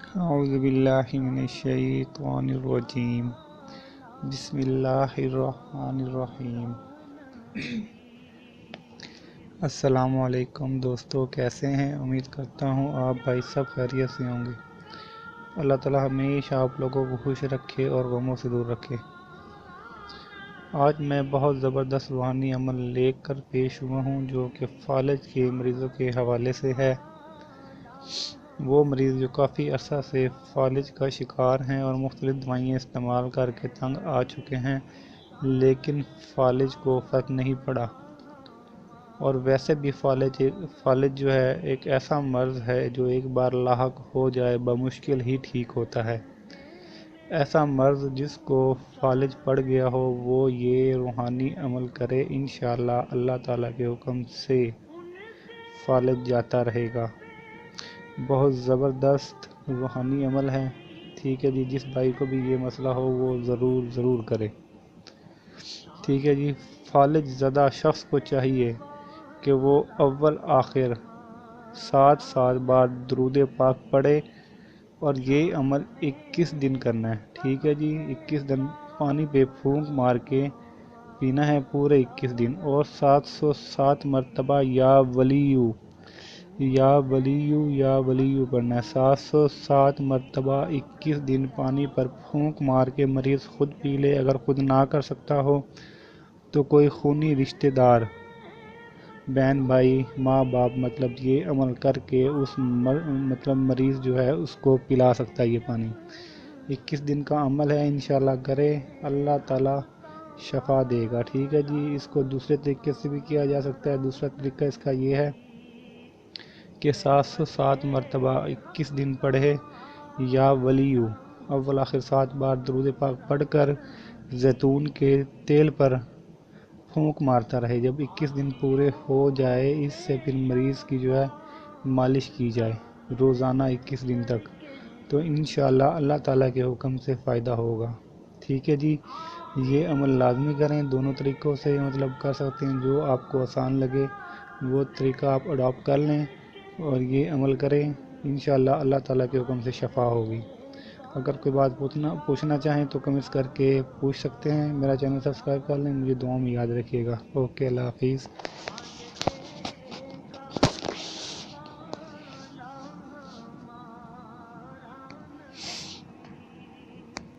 اعوذ باللہ من الشیطان الرجیم بسم اللہ الرحمن الرحیم۔ السلام علیکم دوستو، کیسے ہیں؟ امید کرتا ہوں آپ بھائی سب خیریت سے ہوں گے۔ اللہ تعالی ہمیشہ آپ لوگوں کو خوش رکھے اور غموں سے دور رکھے۔ آج میں بہت زبردست روحانی عمل لے کر پیش ہوا ہوں جو کہ فالج کے مریضوں کے حوالے سے ہے۔ وہ مریض جو کافی عرصہ سے فالج کا شکار ہیں اور مختلف دوائیں استعمال کر کے تنگ آ چکے ہیں، لیکن فالج کو فرق نہیں پڑا۔ اور ویسے بھی فالج جو ہے ایک ایسا مرض ہے جو ایک بار لاحق ہو جائے بمشکل ہی ٹھیک ہوتا ہے۔ ایسا مرض جس کو فالج پڑ گیا ہو وہ یہ روحانی عمل کرے، انشاءاللہ اللہ تعالیٰ کے حکم سے فالج جاتا رہے گا۔ بہت زبردست روحانی عمل ہے، ٹھیک ہے جی۔ جس بھائی کو بھی یہ مسئلہ ہو وہ ضرور کرے، ٹھیک ہے جی۔ فالج زدہ شخص کو چاہیے کہ وہ اول آخر 7 بار درود پاک پڑھے، اور یہ عمل 21 دن کرنا ہے، ٹھیک ہے جی۔ 21 دن پانی پہ پھونک مار کے پینا ہے پورے 21 دن، اور 707 مرتبہ یا ولیو پڑھنا ہے۔ 707 مرتبہ 21 دن پانی پر پھونک مار کے مریض خود پی لے۔ اگر خود نہ کر سکتا ہو تو کوئی خونی رشتہ دار، بہن بھائی، ماں باپ یہ عمل کر کے اس مریض جو ہے اس کو پلا سکتا ہے یہ پانی۔ 21 دن کا عمل ہے، انشاءاللہ کرے، اللہ تعالیٰ شفا دے گا، ٹھیک ہے جی۔ اس کو دوسرے طریقے سے بھی کیا جا سکتا ہے۔ دوسرا طریقہ اس کا یہ ہے کہ 707 مرتبہ 21 دن پڑھے یا ولیو، اول آخر 7 بار درود پاک پڑھ کر زیتون کے تیل پر پھونک مارتا رہے۔ جب 21 دن پورے ہو جائے اس سے پھر مریض کی جو ہے مالش کی جائے روزانہ 21 دن تک، تو انشاءاللہ اللہ تعالیٰ کے حکم سے فائدہ ہوگا، ٹھیک ہے جی۔ یہ عمل لازمی کریں، دونوں طریقوں سے کر سکتے ہیں۔ جو آپ کو آسان لگے وہ طریقہ آپ اڈاپٹ کر لیں اور یہ عمل کریں، انشاءاللہ اللہ تعالیٰ کے حکم سے شفا ہوگی۔ اگر کوئی بات پوچھنا چاہیں تو کمنٹس کر کے پوچھ سکتے ہیں۔ میرا چینل سبسکرائب کر لیں، مجھے دعاؤں میں یاد رکھیے گا۔ اوکے، اللہ حافظ۔